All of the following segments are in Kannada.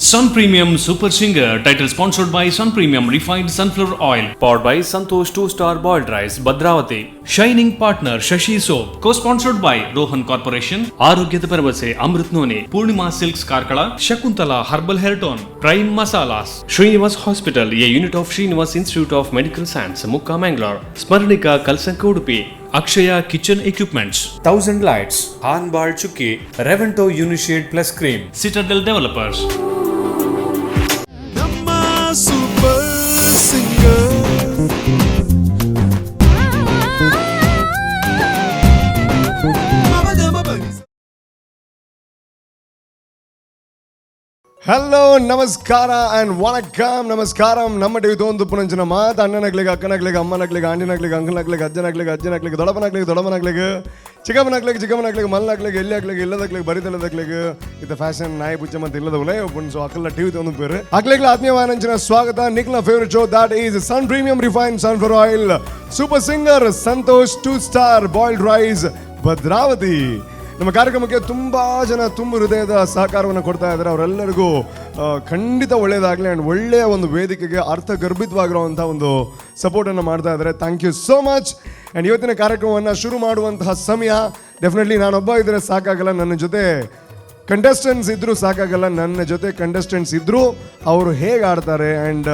Sun Premium Super Singer, title sponsored by Sun Premium Refined Sunflower Oil, powered by Santosh 2-Star Boiled Rice, Bhadravati. Shining partner Shashi Soap, co-sponsored by Rohan Corporation, Arogyada Paravase, Amrit None, Purnima Silks Karkala, Shakuntala Herbal Hair Tone, Prime Masalas, Srinivas Hospital, a unit of Srinivas Institute of Medical Science, Mukka Mangalore, Smarnika Kalsanka Udupi, Akshaya Kitchen Equipments, 1000 Lights, Anbar Chukki, Revento Unishade Plus Cream, Citadel Developers. Super Singer. Hello ನಮಸ್ಕಾರ ಆ್ಯಂಡ್ ವಣಕಂ ನಮಸ್ಕಾರಂ. ನಮ್ಮ ಇದೊಂದು ಪುನಂಚನ ಮಾತು ಅಣ್ಣನಗ್ಲಿಗೆ ಅಕ್ಕನಗ್ಲಿಗೆ ಅಮ್ಮನಗ್ಲಿಗೆ ಆಂಟಿನಗ್ಲಿಗೆ ಅಂಕಲ್ನಗ್ಲಿಗೆ ಅಜ್ಜನಗ್ಲಿಗೆ ದೊಡ್ಡಪ್ಪನಗ್ಲಿಗೆ ಚಿಕ್ಕಮ್ಮನಗ್ಲಿಗೆ ಮಲ್ಲಗ್ಲಿಗೆ ಎಲ್ಲಿ ಇಲ್ಲದಗ್ಲಿಗೆ ಬರಿದಲ್ಲದಗ್ಲಿಗೆ ಇದು ಫ್ಯಾಷನ್ ನಾಯಿ ಬುಚ್ಚ ಮತ್ತು ಇಲ್ಲದವಲೇ ಒಬ್ಬನು ಸೊ ಅಕ್ಕಲ್ಲ ಟಿವಿ ಒಂದು ಬೇರೆ ಅಗ್ಲಿಗೆ ಆತ್ಮೀಯವಾನಂಚಿನ ಸ್ವಾಗತ. ನಿಕ್ಲ favourite show that is sun premium refined sunflower oil super singer Santosh 2-Star boiled rice Bhadravathi. ನಮ್ಮ ಕಾರ್ಯಕ್ರಮಕ್ಕೆ ತುಂಬ ಜನ ತುಂಬ ಹೃದಯದ ಸಹಕಾರವನ್ನು ಕೊಡ್ತಾ ಇದ್ದಾರೆ. ಅವರೆಲ್ಲರಿಗೂ ಖಂಡಿತ ಒಳ್ಳೆಯದಾಗಲಿ ಆ್ಯಂಡ್ ಒಳ್ಳೆಯ ಒಂದು ವೇದಿಕೆಗೆ ಅರ್ಥಗರ್ಭಿತವಾಗಿರುವಂಥ ಒಂದು ಸಪೋರ್ಟನ್ನು ಮಾಡ್ತಾ ಇದ್ದಾರೆ. Thank you so much. And ಇವತ್ತಿನ ಕಾರ್ಯಕ್ರಮವನ್ನು ಶುರು ಮಾಡುವಂತಹ ಸಮಯ ಡೆಫಿನೆಟ್ಲಿ ನಾನೊಬ್ಬ ಇದ್ದರೆ ಸಾಕಾಗಲ್ಲ, ನನ್ನ ಜೊತೆ ಕಂಟೆಸ್ಟೆಂಟ್ಸ್ ಇದ್ದರೂ ಸಾಕಾಗಲ್ಲ. ನನ್ನ ಜೊತೆ ಕಂಟೆಸ್ಟೆಂಟ್ಸ್ ಇದ್ದರೂ ಅವರು ಹೇಗೆ ಆಡ್ತಾರೆ ಆ್ಯಂಡ್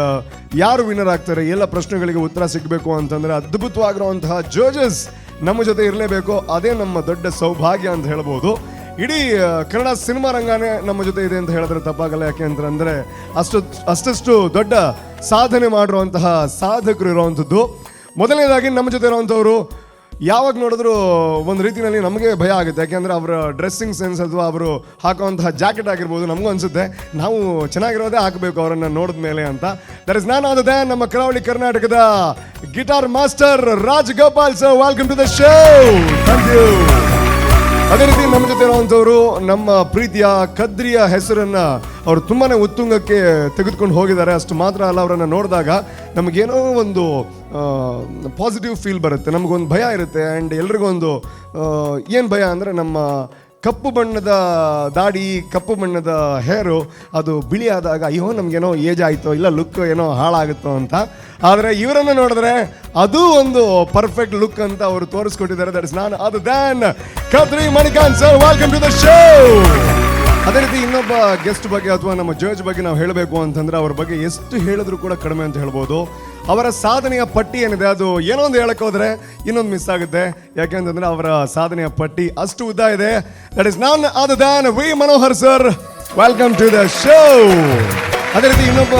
ಯಾರು ವಿನ್ನರ್ ಆಗ್ತಾರೆ, ಎಲ್ಲ ಪ್ರಶ್ನೆಗಳಿಗೆ ಉತ್ತರ ಸಿಗಬೇಕು ಅಂತಂದರೆ ಅದ್ಭುತವಾಗಿರುವಂತಹ ಜಡ್ಜಸ್ ನಮ್ಮ ಜೊತೆ ಇರಲೇಬೇಕು. ಅದೇ ನಮ್ಮ ದೊಡ್ಡ ಸೌಭಾಗ್ಯ ಅಂತ ಹೇಳ್ಬೋದು. ಇಡೀ ಕನ್ನಡ ಸಿನಿಮಾ ರಂಗನೇ ನಮ್ಮ ಜೊತೆ ಇದೆ ಅಂತ ಹೇಳಿದ್ರೆ ತಪ್ಪಾಗಲ್ಲ. ಯಾಕೆ ಅಂತಂದರೆ ಅಷ್ಟಷ್ಟು ದೊಡ್ಡ ಸಾಧನೆ ಮಾಡಿರುವಂತಹ ಸಾಧಕರು ಇರುವಂಥದ್ದು. ಮೊದಲನೇದಾಗಿ ನಮ್ಮ ಜೊತೆ ಇರುವಂಥವ್ರು ಯಾವಾಗ ನೋಡಿದ್ರು ಒಂದು ರೀತಿಯಲ್ಲಿ ನಮಗೆ ಭಯ ಆಗುತ್ತೆ. ಯಾಕೆಂದರೆ ಅವರ ಡ್ರೆಸ್ಸಿಂಗ್ ಸೆನ್ಸ್ ಅಥವಾ ಅವರು ಹಾಕುವಂತಹ ಜಾಕೆಟ್ ಆಗಿರ್ಬೋದು, ನಮಗೂ ಅನಿಸುತ್ತೆ ನಾವು ಚೆನ್ನಾಗಿರೋದೇ ಹಾಕಬೇಕು ಅವರನ್ನು ನೋಡಿದ ಮೇಲೆ ಅಂತ. ದಟ್ ಇಸ್ ನಾನ್ ಆದ ನಮ್ಮ ಕರಾವಳಿ ಕರ್ನಾಟಕದ guitar master Raj Gopal sir, welcome to the show. Thank you. ಅದೇ ರೀತಿ ನಮ್ಮ ಜೊತೆ ಇರುವಂಥವ್ರು ನಮ್ಮ ಪ್ರೀತಿಯ ಕದ್ರಿಯ ಹೆಸರನ್ನು ಅವರು ತುಂಬಾ ಉತ್ತುಂಗಕ್ಕೆ ತೆಗೆದುಕೊಂಡು ಹೋಗಿದ್ದಾರೆ. ಅಷ್ಟು ಮಾತ್ರ ಅಲ್ಲ, ಅವರನ್ನು ನೋಡಿದಾಗ ನಮಗೇನೋ ಒಂದು ಪಾಸಿಟಿವ್ ಫೀಲ್ ಬರುತ್ತೆ, ನಮಗೊಂದು ಭಯ ಇರುತ್ತೆ. ಆ್ಯಂಡ್ ಎಲ್ರಿಗೂ ಒಂದು ಏನು ಭಯ ಅಂದರೆ ನಮ್ಮ ಕಪ್ಪು ಬಣ್ಣದ ದಾಡಿ, ಕಪ್ಪು ಬಣ್ಣದ ಹೇರು ಅದು ಬಿಳಿ ಆದಾಗ ಅಯ್ಯೋ ನಮಗೇನೋ ಏಜ್ ಆಯಿತೋ ಇಲ್ಲ ಲುಕ್ ಏನೋ ಹಾಳಾಗುತ್ತೋ ಅಂತ. ಆದರೆ ಇವರನ್ನು ನೋಡಿದ್ರೆ ಅದು ಒಂದು ಪರ್ಫೆಕ್ಟ್ ಲುಕ್ ಅಂತ ಅವರು ತೋರಿಸ್ಕೊಟ್ಟಿದ್ದಾರೆ. That is none other than Kadri Manikanth sir, welcome to the show. ಅದೇ ರೀತಿ ಇನ್ನೊಬ್ಬ ಗೆಸ್ಟ್ ಬಗ್ಗೆ ಅಥವಾ ನಮ್ಮ ಜಡ್ಜ್ ಬಗ್ಗೆ ನಾವು ಹೇಳಬೇಕು ಅಂತಂದರೆ ಅವ್ರ ಬಗ್ಗೆ ಎಷ್ಟು ಹೇಳಿದ್ರು ಕೂಡ ಕಡಿಮೆ ಅಂತ ಹೇಳ್ಬೋದು. ಅವರ ಸಾಧನೆಯ ಪಟ್ಟಿ ಏನಿದೆ ಅದು ಏನೋ ಒಂದು ಹೇಳಕ್ಕೆ ಹೋದರೆ ಇನ್ನೊಂದು ಮಿಸ್ ಆಗುತ್ತೆ. ಯಾಕೆಂತಂದರೆ ಅವರ ಸಾಧನೆಯ ಪಟ್ಟಿ ಅಷ್ಟು ಉದ್ದ ಇದೆ. That is none other than V Manohar sir, welcome to the show. ಅದೇ ರೀತಿ ಇನ್ನೊಬ್ಬ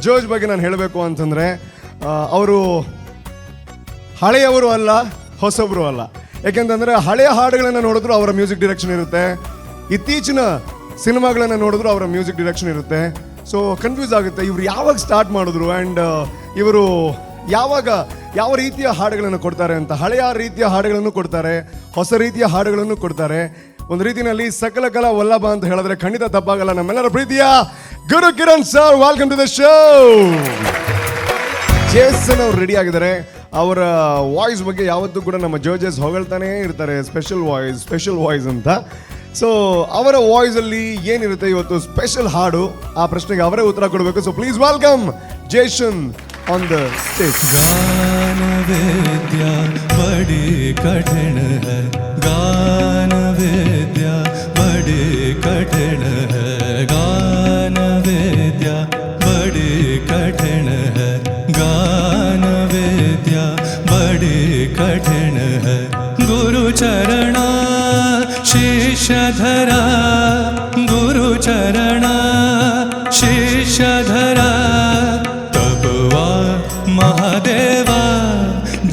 ಜಡ್ಜ್ ಬಗ್ಗೆ ನಾನು ಹೇಳಬೇಕು ಅಂತಂದರೆ ಅವರು ಹಳೆಯವರು ಅಲ್ಲ, ಹೊಸಬರು ಅಲ್ಲ. ಯಾಕೆಂತಂದರೆ ಹಳೆಯ ಹಾಡುಗಳನ್ನು ನೋಡಿದ್ರು ಅವರ ಮ್ಯೂಸಿಕ್ ಡೈರೆಕ್ಷನ್ ಇರುತ್ತೆ, ಇತ್ತೀಚಿನ ಸಿನಿಮಾಗಳನ್ನು ನೋಡಿದ್ರು ಅವರ ಮ್ಯೂಸಿಕ್ ಡೈರೆಕ್ಷನ್ ಇರುತ್ತೆ. ಸೊ ಕನ್ಫ್ಯೂಸ್ ಆಗುತ್ತೆ ಇವರು ಯಾವಾಗ ಸ್ಟಾರ್ಟ್ ಮಾಡಿದ್ರು ಆ್ಯಂಡ್ ಇವರು ಯಾವ ರೀತಿಯ ಹಾಡುಗಳನ್ನು ಕೊಡ್ತಾರೆ ಅಂತ. ಹಳೆಯ ರೀತಿಯ ಹಾಡುಗಳನ್ನು ಕೊಡ್ತಾರೆ, ಹೊಸ ರೀತಿಯ ಹಾಡುಗಳನ್ನು ಕೊಡ್ತಾರೆ. ಒಂದು ರೀತಿಯಲ್ಲಿ ಸಕಲ ಕಲಾ ವಲ್ಲಭ ಅಂತ ಹೇಳಿದ್ರೆ ಖಂಡಿತ ತಪ್ಪಾಗಲ್ಲ. ನಮ್ಮೆಲ್ಲರ ಪ್ರೀತಿಯ Guru Kiran sir, welcome to the show. Jason ಅವರು ರೆಡಿ ಆಗಿದ್ದಾರೆ. ಅವರ ವಾಯ್ಸ್ ಬಗ್ಗೆ ಯಾವತ್ತೂ ಕೂಡ ನಮ್ಮ ಜಡ್ಜಸ್ ಹೊಗಳ್ತಾನೇ ಇರ್ತಾರೆ, ಸ್ಪೆಷಲ್ ವಾಯ್ಸ್ ಅಂತ. ಸೊ ಅವರ ವಾಯ್ಸಲ್ಲಿ ಏನಿರುತ್ತೆ ಇವತ್ತು ಸ್ಪೆಷಲ್ ಹಾಡು, ಆ ಪ್ರಶ್ನೆಗೆ ಅವರೇ ಉತ್ತರ ಕೊಡಬೇಕು. So please welcome Jason on the stage. गान विद्या बड़ी कठिन है, गान विद्या बड़ी कठिन है, गान विद्या बड़ी कठिन है, गान विद्या बड़ी कठिन है. गुरु चरणा शिष्य धरा, गुरु चरणा शिष्य धरा, तबवा महादेवा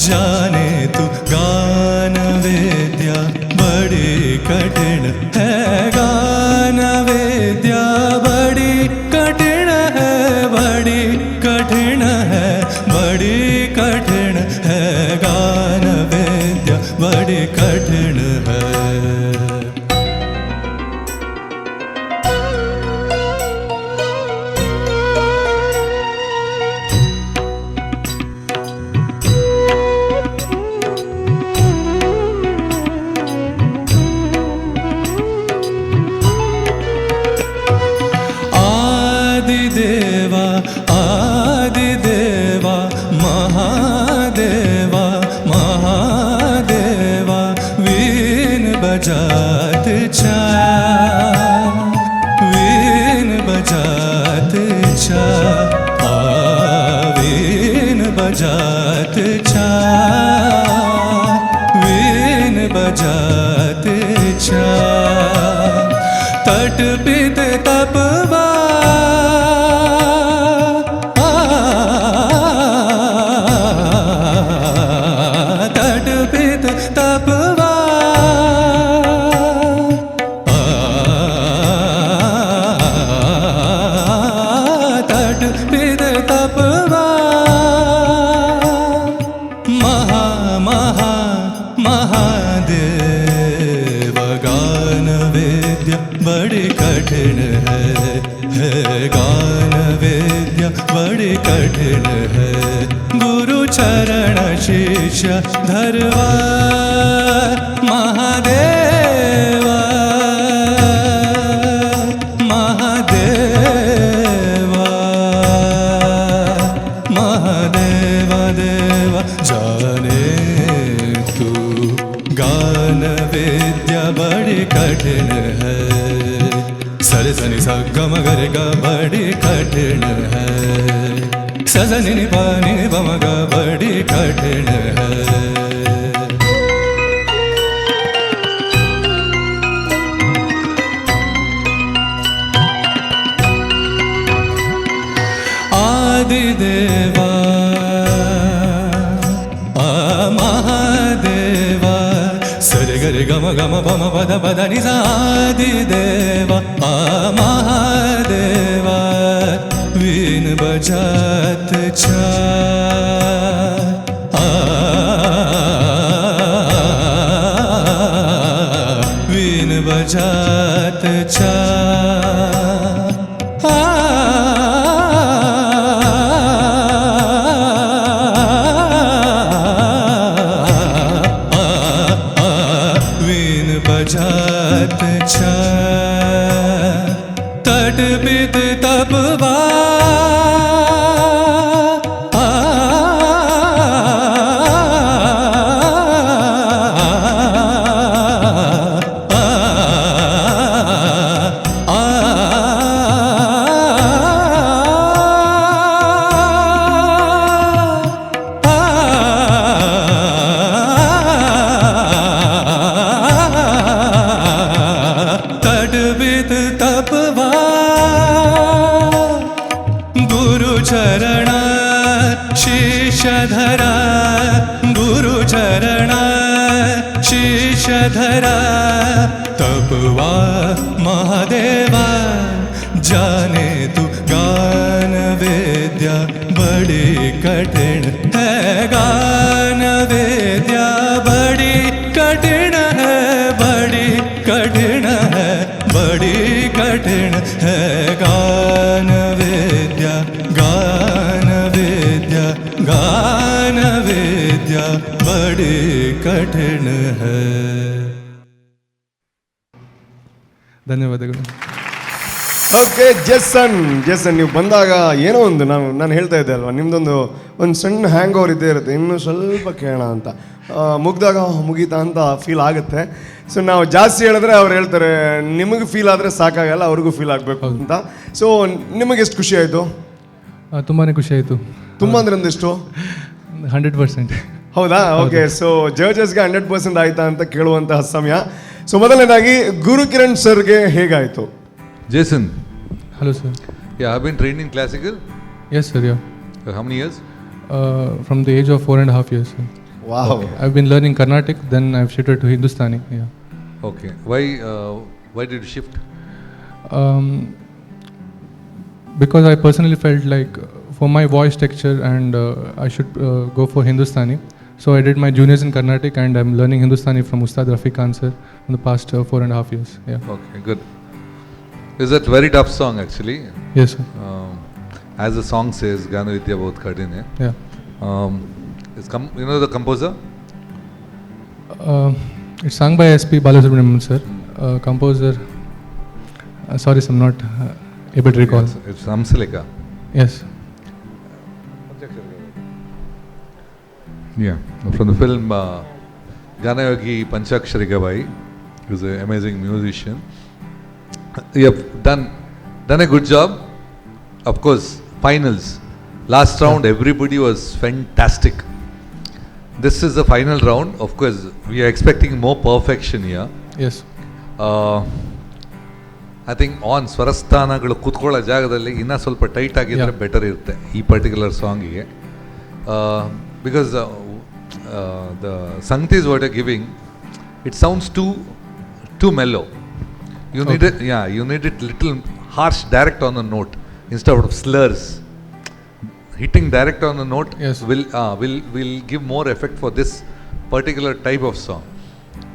जाने तू. गान विद्या बड़ी कठिन है, गान विद्या बड़ी कठिन है, बड़ी कठिन है, बड़ी कठिन है, गान विद्या बड़ी कठिन है. आदिदेवा आदिदेवा महादेवा महादेवा वीण बजात चा वीण बजात चा वीण बजात चा वीण बजात चा तट पित तपवा तट पित तपवा तट पित तपवा महा महा महादेव गान वेद्य बड़ी कठिन है गान वेद्य बड़ी कठिन है गुरु चरण शिष्य धरवा महादेवा महादेवा महादेवा देवा जाने तू गान वेद्या बड़ी कठिन है सरे सनि सा गम गरे गा बड़ी कठिन है सजनि नि पा नि प म गा बड़ी कठिन है आदिदेवा महादेवा सरे गरे गम गम पम पद पद नि सा आदिदेवा महादेवा वीण बजात चा वीण बजात चा वीण बजात चा तट पित तपवा तटविद तपवा गुरु चरण शीशधरा गुरु चरण शीशधरा तपवा महादेवा जाने तू गान वेद्या बड़ी कठिन है गान वेद्या बड़ी कठिन है बड़ी कठिन है बड़ी कठिन है गान वेद्या गान वेद्या गान वेद्या बड़ी कठिन है ಧನ್ಯವಾದಗಳು ಓಕೆ ಜೆಸನ್ ನೀವು ಬಂದಾಗ ಏನೋ ಒಂದು ನಾನು ಹೇಳ್ತಾ ಇದ್ದೆ ಅಲ್ವಾ ನಿಮ್ದೊಂದು ಒಂದು ಸಣ್ಣ ಹ್ಯಾಂಗ್ ಓವರ್ ಇದ್ದೇ ಇರುತ್ತೆ ಇನ್ನೂ ಸ್ವಲ್ಪ ಕೇಳೋಣ ಅಂತ ಮುಗ್ದಾಗ ಮುಗೀತಾ ಅಂತ ಫೀಲ್ ಆಗುತ್ತೆ ಸೊ ನಾವು ಜಾಸ್ತಿ ಹೇಳಿದ್ರೆ ಅವ್ರು ಹೇಳ್ತಾರೆ ನಿಮಗೆ ಫೀಲ್ ಆದರೆ ಸಾಕಾಗಲ್ಲ ಅವ್ರಿಗೂ ಫೀಲ್ ಆಗಬೇಕು ಅಂತ ಸೊ ನಿಮಗೆ ಎಷ್ಟು ಖುಷಿ ಆಯಿತು ತುಂಬಾ ಖುಷಿ ಆಯಿತು ತುಂಬ ಅಂದರೆ ಒಂದಿಷ್ಟು 100%. ಹೌದಾ ಓಕೆ ಸೊ ಜಡ್ಜಸ್ಗೆ 100% ಆಯ್ತಾ ಅಂತ ಕೇಳುವಂತಹ ಸಮಯ ಸೊ ಮೊದಲನೇದಾಗಿ ಗುರು ಕಿರಣ್ ಸರ್ಗೆ ಹೇಗಾಯಿತು Jason, Hello sir. yeah, I've been trained in classical. Yes sir, yeah. How many years? From the age of 4.5 years sir. Wow I've been learning Carnatic, then I've shifted to Hindustani. Yeah. Okay. Why did you shift? Because I personally felt like for my voice texture and I should go for Hindustani. So I did my juniors in Carnatic and I'm learning Hindustani from Ustad Rafiq Khan sir in the past 4.5 years. Yeah. Okay, good. It's a very tough song actually. Yes sir. As the song says, Gana Vidya bahut kadhin hai. Yeah. You know the composer? It's sung by S.P. Balasubramanian sir. Composer. Sorry sir, I'm not able to recall. It's Amsalika. Yes. Yeah, from the film Ganayogi Panchakshari Gavai, who's an amazing musician. You have done a good job. Of course, finals. Last round, everybody was fantastic. This is the final round. Of course, we are expecting more perfection here. Yes. I think on ಸ್ವರಸ್ಥಾನಗಳು ಕೂತ್ಕೊಳ್ಳೋ ಜಾಗದಲ್ಲಿ ಇನ್ನೂ ಸ್ವಲ್ಪ ಟೈಟ್ ಆಗಿದ್ರೆ ಬೆಟರ್ ಇರುತ್ತೆ ಈ ಪರ್ಟಿಕ್ಯುಲರ್ ಸಾಂಗಿಗೆ, ಬಿಕಾಸ್ ದ ಸಂಗೀಸ್ what are giving it sounds too mellow. You need it little harsh direct on the note instead of slurs. Hitting direct on the note will give more effect for this particular type of song.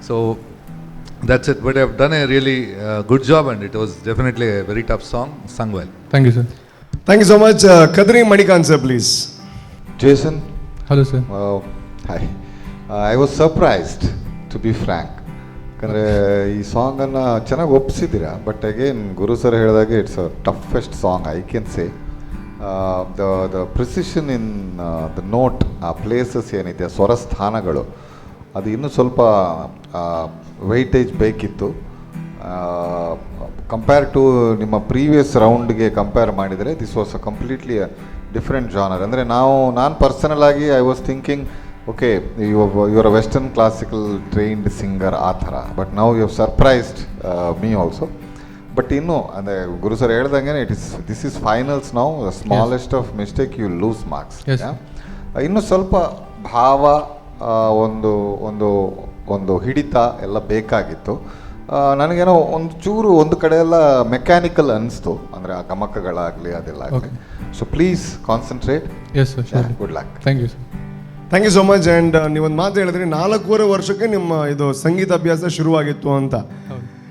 So that's it. But I've done a really good job, and it was definitely a very tough song, sung well. Thank you, sir. Thank you so much. Kadri Manikant sir, please. Jason. Hello, sir. Hi. I was surprised, to be frank. ಯಾಕಂದರೆ ಈ ಸಾಂಗನ್ನು ಚೆನ್ನಾಗಿ ಒಪ್ಪಿಸಿದ್ದೀರಾ, ಬಟ್ ಅಗೇನ್ ಗುರು ಸರ್ ಹೇಳಿದಾಗೆ it's a toughest song I can say. The precision in the note, ಆ ಪ್ಲೇಸಸ್ ಏನಿದೆ ಸ್ವರಸ್ಥಾನಗಳು, ಅದು ಇನ್ನೂ ಸ್ವಲ್ಪ ವೆಯ್ಟೇಜ್ ಬೇಕಿತ್ತು. ಕಂಪೇರ್ ಟು ನಿಮ್ಮ ಪ್ರೀವಿಯಸ್ ರೌಂಡ್ಗೆ ಕಂಪೇರ್ ಮಾಡಿದರೆ this was a completely different genre. ಅಂದರೆ ನಾನು ಪರ್ಸನಲ್ ಆಗಿ I was thinking okay your uh western classical trained singer ಆ ಥರ, but now you have surprised me also. But ಇನ್ನೂ ಅಂದರೆ ಗುರು ಸರ್ ಹೇಳ್ದಂಗೆ this is finals now, the smallest of mistake you lose marks. ಇನ್ನೂ ಸ್ವಲ್ಪ ಭಾವ, ಒಂದು ಹಿಡಿತ ಎಲ್ಲ ಬೇಕಾಗಿತ್ತು. ನನಗೇನೋ ಒಂದು ಕಡೆ ಎಲ್ಲ ಮೆಕ್ಯಾನಿಕಲ್ ಅನಿಸ್ತು, ಅಂದರೆ ಆ ಗಮಕಗಳಾಗಲಿ ಅದೆಲ್ಲ ಆಗಲಿ. So please concentrate. Good luck. Thank you sir. Thank you so much. And ನೀವೊಂದು ಮಾತು ಹೇಳಿದ್ರಿ, 4.5 ವರ್ಷಕ್ಕೆ ನಿಮ್ಮ ಇದು ಸಂಗೀತ ಅಭ್ಯಾಸ ಶುರುವಾಗಿತ್ತು ಅಂತ.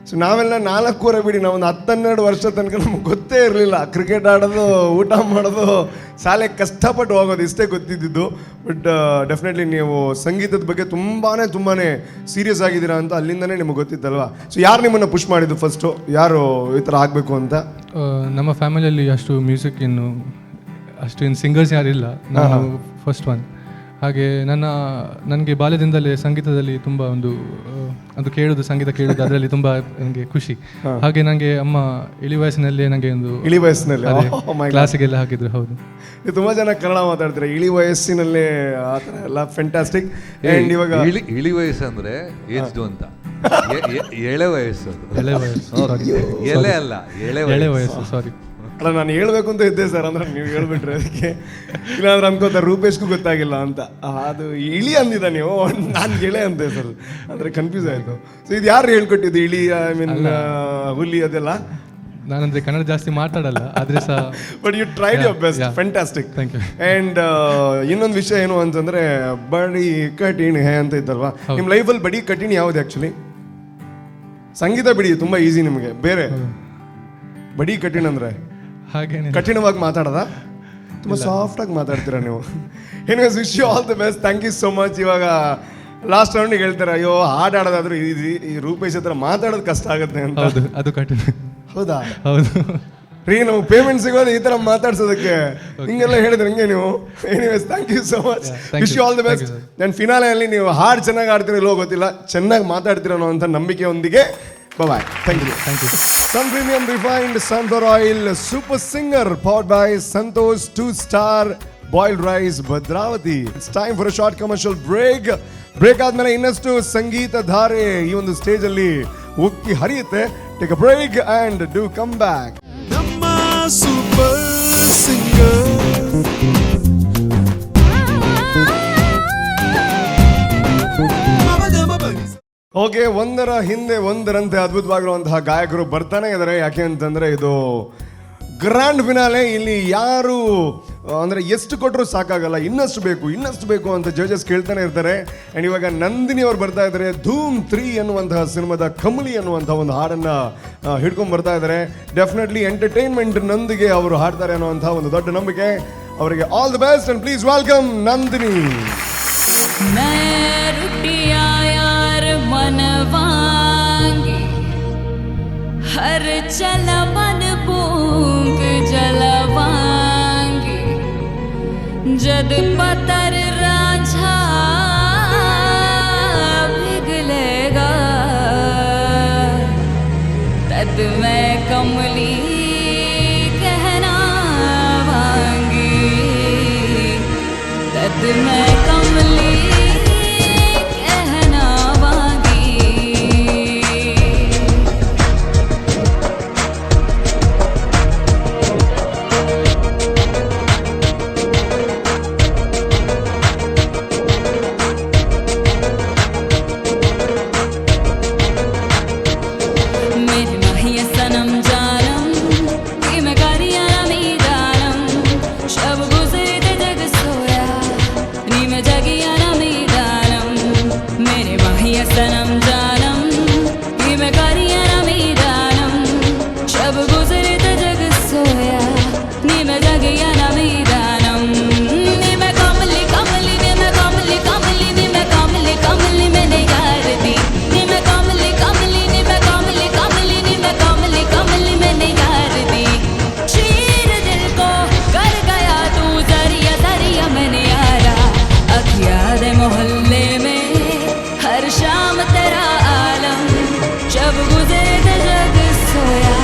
ಸೊ ನಾವೆಲ್ಲ 4.5 ಬಿಡಿ, ನಾವೊಂದು 10-12 ವರ್ಷ ತನಕ ನಮ್ಗೆ ಗೊತ್ತೇ ಇರಲಿಲ್ಲ. ಕ್ರಿಕೆಟ್ ಆಡೋದು, ಊಟ ಮಾಡೋದು, ಶಾಲೆಗೆ ಕಷ್ಟಪಟ್ಟು ಹೋಗೋದು, ಇಷ್ಟೇ ಗೊತ್ತಿದ್ದು. ಬಟ್ ಡೆಫಿನೆಟ್ಲಿ ನೀವು ಸಂಗೀತದ ಬಗ್ಗೆ ತುಂಬಾ ಸೀರಿಯಸ್ ಆಗಿದ್ದೀರಾ ಅಂತ ಅಲ್ಲಿಂದನೇ ನಿಮಗೆ ಗೊತ್ತಿತ್ತಲ್ವಾ? ಸೊ ಯಾರು ನಿಮ್ಮನ್ನು ಪುಷ್ ಮಾಡಿದ್ದು ಫಸ್ಟು? ಯಾರು ಈ ಥರ ಆಗಬೇಕು ಅಂತ? ನಮ್ಮ ಫ್ಯಾಮಿಲಿಯಲ್ಲಿ ಅಷ್ಟು ಮ್ಯೂಸಿಕ್ ಅಷ್ಟು ಸಿಂಗರ್ಸ್ ಯಾರಿಲ್ಲ, ನಾನು ಫಸ್ಟ್ ಒನ್. ಹಾಗೆ ನನಗೆ ಬಾಲ್ಯದಿಂದಲೇ ಸಂಗೀತದಲ್ಲಿ ತುಂಬ ಸಂಗೀತ ಕೇಳೋದು ಅದರಲ್ಲಿ ತುಂಬ ನನಗೆ ಖುಷಿ. ಹಾಗೆ ನನಗೆ ಅಮ್ಮ ಇಳಿ ವಯಸ್ಸಿನಲ್ಲೇ ನನಗೆ ಕ್ಲಾಸಿಗೆಲ್ಲ ಹಾಕಿದ್ರು. ಹೌದು, ನೀವು ತುಂಬ ಜನ ಕನ್ನಡ ಮಾತಾಡ್ತೀರಾ, ಇಳಿ ವಯಸ್ಸಿನಲ್ಲೇ ಆ ಥರ ಎಲ್ಲ ಫ್ಯಾಂಟಾಸ್ಟಿಕ್. ಆ್ಯಂಡ್ ಇವಾಗ ಇಳಿ ವಯಸ್ಸು ಅಂದರೆ ಏಜ್ಡು ಅಂತ, ಎಳೆ ವಯಸ್ಸು, ಎಳೆ ವಯಸ್ಸು, ಸಾರಿ. ಅಲ್ಲ, ನಾನು ಹೇಳ್ಬೇಕು ಅಂತ ಇದ್ದೆ ಸರ್, ಅಂದ್ರೆ ನೀವು ಹೇಳ್ಬಿಟ್ರೆ ಅದಕ್ಕೆ. ಇಲ್ಲಾಂದ್ರೆ ಅನ್ಕೋತ ರೂಪೇಶ್ಗೂ ಗೊತ್ತಾಗಿಲ್ಲ ಅಂತ. ಅದು ಇಳಿ ಅಂದಿದ್ದ ನೀವು, ನಾನು ಎಳೆ ಅಂತೆ ಸರ್, ಅಂದರೆ ಕನ್ಫ್ಯೂಸ್ ಆಯಿತು. ಸೊ ಇದು ಯಾರು ಹೇಳ್ಕೊಟ್ಟಿದ್ದು ಇಳಿ, ಐ ಮೀನ್ ಹುಲಿ ಅದೆಲ್ಲ? ನಾನಂದ್ರೆ ಕನ್ನಡ ಜಾಸ್ತಿ ಮಾತಾಡಲ್ಲ, ಆದರೆ ಸಹ but you tried your best. Fantastic. Thank you. And ಇನ್ನೊಂದು ವಿಷಯ ಏನು ಅಂತಂದರೆ, ಬಡಿ ಕಠಿಣ್ ಅಂತ ಇದ್ದಲ್ವಾ ನಿಮ್ಮ ಲೈಫಲ್ಲಿ? ಬಡಿ ಕಠಿಣ್ ಯಾವುದು ಆ್ಯಕ್ಚುಲಿ? ಸಂಗೀತ ಬಿಡಿ, ತುಂಬ ಈಸಿ ನಿಮಗೆ. ಬೇರೆ ಬಡಿ ಕಠಿಣ್ ಅಂದರೆ ಹಾಗೇನೆ ಕಠಿಣವಾಗಿ ಮಾತಾಡೋದ? ತುಂಬ ಸಾಫ್ಟಾಗಿ ಮಾತಾಡ್ತೀರಾ ನೀವು. Anyways, wish you all the best. Thank you so much. ಇವಾಗ ಲಾಸ್ಟ್ ರೌಂಡಿಗೆ ಹೇಳ್ತಾರೆ, ಅಯ್ಯೋ ಹಾಡಾಡೋದಾದ್ರೂ ಈ ರೂಪೇಶ್ ಹತ್ರ ಮಾತಾಡೋದು ಕಷ್ಟ ಆಗುತ್ತೆ ಅಂತ. ಅದು ಕಠಿಣ. ಹೌದಾ? ಹೌದು ರೀ, ನಮ್ಗೆ ಪೇಮೆಂಟ್ ಸಿಗೋದು ಈ ಥರ ಮಾತಾಡ್ಸೋದಕ್ಕೆ. ಹಿಂಗೆಲ್ಲ ಹೇಳಿದ್ರೆ ಹಿಂಗೆ ನೀವು. Anyways, thank you so much. Wish you all the best. ನನ್ನ ಫಿನಾಲೆಯಲ್ಲಿ ನೀವು ಹಾಡು ಚೆನ್ನಾಗಿ ಆಡ್ತೀರೋ ಇಲ್ಲೋ ಗೊತ್ತಿಲ್ಲ, ಚೆನ್ನಾಗಿ ಮಾತಾಡ್ತಿರೋ ಅಂತ ನಂಬಿಕೆಯೊಂದಿಗೆ bye. Thank you. Sun Premium Refined Sunflower Oil Super Singer powered by Santosh 2-star Boiled Rice Bhadravati. It's time for a short commercial break. Break ಆದ್ಮೇಲೆ ಇನ್ನಷ್ಟು ಸಂಗೀತ ಧಾರೆ ಈ ಒಂದು ಸ್ಟೇಜ್ ಅಲ್ಲಿ ಉಕ್ಕಿ ಹರಿಯುತ್ತೆ. Take a break and do come back. ನಮ್ಮ ಸೂಪರ್ ಸಿಂಗರ್ ಓಕೆ, ಒಂದರ ಹಿಂದೆ ಒಂದರಂತೆ ಅದ್ಭುತವಾಗಿರುವಂತಹ ಗಾಯಕರು ಬರ್ತಾನೆ ಇದ್ದಾರೆ. ಯಾಕೆ ಅಂತಂದರೆ ಇದು ಗ್ರ್ಯಾಂಡ್ ಫಿನಾಲೆ. ಇಲ್ಲಿ ಯಾರು ಅಂದರೆ ಎಷ್ಟು ಕೊಟ್ಟರು ಸಾಕಾಗಲ್ಲ, ಇನ್ನಷ್ಟು ಬೇಕು ಅಂತ ಜಡ್ಜಸ್ ಕೇಳ್ತಾನೆ ಇರ್ತಾರೆ. ಆ್ಯಂಡ್ ಇವಾಗ ನಂದಿನಿ ಅವ್ರು ಬರ್ತಾ ಇದ್ದಾರೆ. ಧೂಮ್ 3 ಅನ್ನುವಂತಹ ಸಿನಿಮಾದ ಕಮಲಿ ಅನ್ನುವಂಥ ಒಂದು ಹಾಡನ್ನು ಹಿಡ್ಕೊಂಡು ಬರ್ತಾ ಇದ್ದಾರೆ. ಡೆಫಿನೆಟ್ಲಿ ಎಂಟರ್ಟೈನ್ಮೆಂಟ್ ನೊಂದಿಗೆ ಅವರು ಹಾಡ್ತಾರೆ ಅನ್ನುವಂಥ ಒಂದು ದೊಡ್ಡ ನಂಬಿಕೆ. ಅವರಿಗೆ all the best and please welcome Nandini. मनवांगे हर चल मन पूं जद पतर रांझा पिघलेगा तद मैं कमली कहना वांगी तद मैं कमली कहना वांगी मेरे माहिया सनम जानम कि मैं करिया नमी जानम शब गुजरे ते जग सोया नी मैं जगिया नमी जानम मेरे माहिया सनम जानम कि मैं करिया नमी जानम शब गुजरे ते जग सोया नी मैं जगिया नमी जानम नी मैं कमली कमली नी मैं कमली कमली नी मैं कमली कमली मैंने यार दी नी मैं कमली कमली नी मैं कमली कमली नी मैं कमली कमली मैंने यार दी चीर दिल को कर गया तू जरिया जरिया मैंने यारा अखिया दे मोहल्ले में हर शाम तेरा आलम जब गुजरे ते जग सोया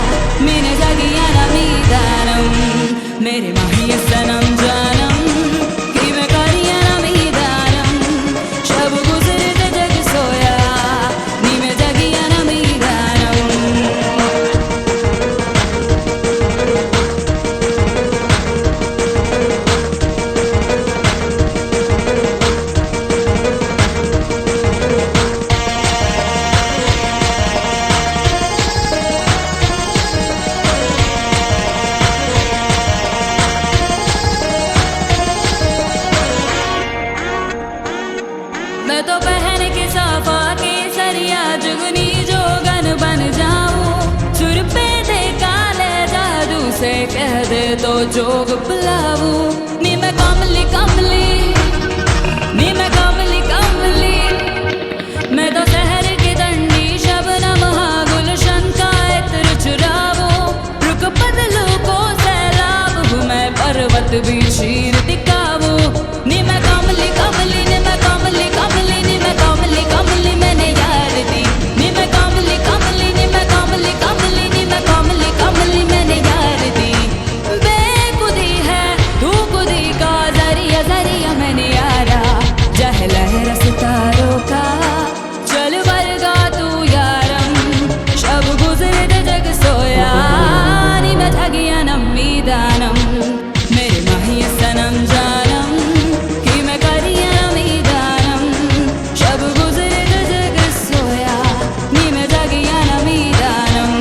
मैंने जगिया ना मीदानम मेरे माहिया सनम जानम कि मैं करिया ना मीदानम जब गुजरे ते जग सोया नी मैं जगिया ना मीदानम मैं तो पहन के साफा के सरिया जुगनी जोगन बन जाऊं सुर पे दे काले जादू से कह दे तो जोग बुलाऊं नी मैं कमली कमली नी मैं कमली कमली मैं तो शहर की दंडी शबनम गुलशन का इत्र चुराऊं रुक बदलू को सैलाब हूँ मैं पर्वत भी चीर दिखाऊं नी मैं कमली कमली नी मैं कमली कमली नी मैं कमली कमली मैंने यार दी नी मैं कमली कमली नी मैं कमली कमली नी मैं कमली कमली मैंने यार दी बेखुदी है तू खुदी का जरिया जरिया मैंने यारा जहलहर सितारों का चल वर्गा तू यारम शब गुजरे ते जग सोया नी मैं जगिया नम्मी दानम मेरे माहिया सनम जानम कि मैं करिया नमी दानम शब गुजरे ते जग सोया नी मैं जगिया नमी दानम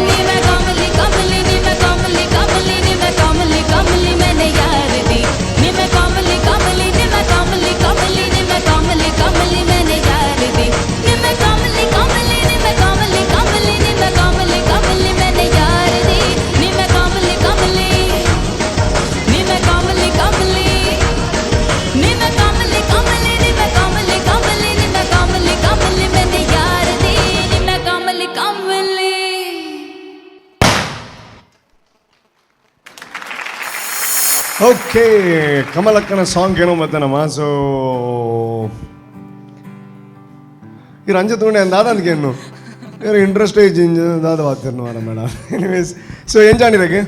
नी मैं कमली कमली नी मैं कमली कमली नी मैं कमली कमली मैंने यार दी नी मैं कमली कमली नी मैं कमली कमली नी मैं कमली कमली मैंने यार दी नी मैं कमली कमली नी मैं कमली कमली नी मैं कमली कमली मैंने यार दी नी मैं कमली कमली नी मैं कमली कमली नी मैं कमली कमली नी मैं कमली कमली नी मैं कमली कमली मैंने यार दी नी मैं कमली कमली ಓಕೆ ಕಮಲಕ್ಕನ ಸಾಂಗ್ ಏನೋ ಮತ್ತನಮ್ಮ ಸೊ ಈ ರಂಜ ತಗೊಂಡೆ ಅಂದಾದಕ್ಕೆ ಏನು ಇಂಟ್ರೆಸ್ಟ್ ದಾದ ವಾತಿರ್ನು ವಾರ ಮೇಡಮ್ ಎನಿವೇಸ್ ಸೊ ಏನು ಜಾಣಿರಕ್ಕೆ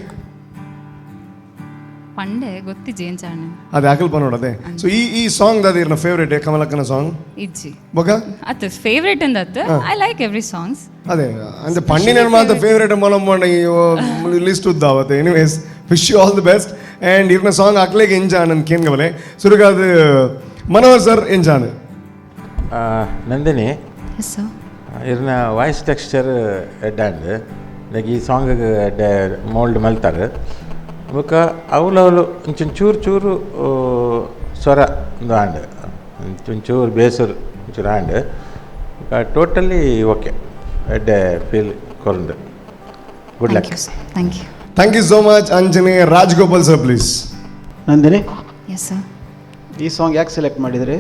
ಪಂಡೆ ಗೊತ್ತಿಜ್ಜಿ ಏನ್ ಚಾಣ ಅದು ಯಾಕಲ್ಪ ನೋಡದೆ ಸೊ ಈ ಸಾಂಗ್ ದಾದ ಇರ್ನ ಫೇವ್ರೇಟ್ ಕಮಲಕ್ಕನ ಸಾಂಗ್ ಇಜ್ಜಿ ಬೊಕ ಅತ್ತ ಫೇವ್ರೇಟ್ ಅಂದತ್ತ ಐ ಲೈಕ್ ಎವ್ರಿ ಸಾಂಗ್ಸ್ ಅದೇ ಅಂದ್ರೆ ಪಣ್ಣಿನ ಮಾತ್ರ ಫೇವ್ರೇಟ್ ಮೊಲಮ್ಮ ಲಿಸ್ಟ್ ಉದ್ದಾವತ್ತೆ anyways wish you all the best and ಇರ್ನ ಸಾಂಗ್ ಹಾಕ್ಲಿಕ್ಕೆ ಎಂಜಾನ್ ನನ್ನ ಕೇನ್ಗವಲೆ ಸುರುಗಾದ ಮನೋಹರ್ ಸರ್ ಎಂಜಾನ್ ನಂದಿನಿ ಎಸ್ ಸರ್ ಇರ್ನ ವಾಯ್ಸ್ ಟೆಕ್ಸ್ಚರ್ ಎಡ್ಡಾಂಡ್ ಲೈಕ್ ಈ ಸಾಂಗ್ ಮೋಲ್ಡ್ ಮಲ್ತಾರೆ ಬೊಕ ಅವಲವಲು ಒಂಚೂರು ಚೂರು ಸ್ವರ ಒಂದು ಆಂಡ್ ಒಂಚೂರು ಬೇಸರು ಒಂಚೂರು ಆಂಡ್ ಟೋಟಲಿ ಓಕೆ ಎಡ್ಡೆ ಫೀಲ್ ಕೊರಂದು good luck thank you thank you so much Anjane Rajgopal sir please Nandini yes sir ಈ ಸಾಂಗ್ ಯಾಕೆ ಸೆಲೆಕ್ಟ್ ಮಾಡಿದ್ರಿ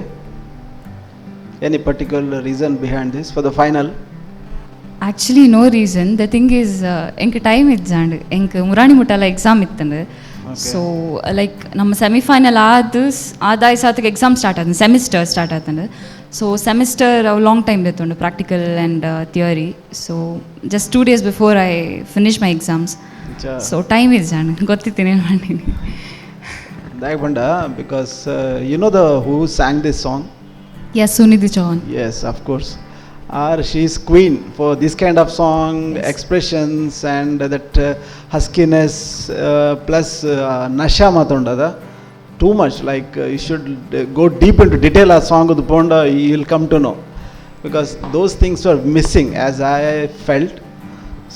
any particular reason behind this for the final actually no reason the thing is ಎಂಕ್ ಟೈಮ್ ಇಜ್ಜಾಂಡ್ ಎಂಕ್ ಮುರಾಣಿ ಮುಟ್ಟಲ ಎಕ್ಸಾಮ್ ಇತ್ತಂದು ಸೊ ಲೈಕ್ ನಮ್ಮ ಸೆಮಿಫೈನಲ್ ಆದಾಯ ಸಾತಿಗೆ ಎಕ್ಸಾಮ್ ಸ್ಟಾರ್ಟ್ ಆದ ಸೆಮಿಸ್ಟರ್ ಸ್ಟಾರ್ಟ್ ಆತಂಡು ಸೊ ಸೆಮಿಸ್ಟರ್ ಅವು ಲಾಂಗ್ ಟೈಮ್ ಇತ್ತು practical and theory so just 2 days before I finish my exams so time is ಜಾಣ ಗೊತ್ತಿತ್ತೀನಿ ಮಾಡೀನಿ ದಾಗ ಬಂಡ because you know the who sang this song is Sunidhi Chauhan yes of course she is queen for this kind of song expressions and that huskiness plus nasha matondada too much like you should go deep into detail a song udu ponda you will come to know because those things were missing as I felt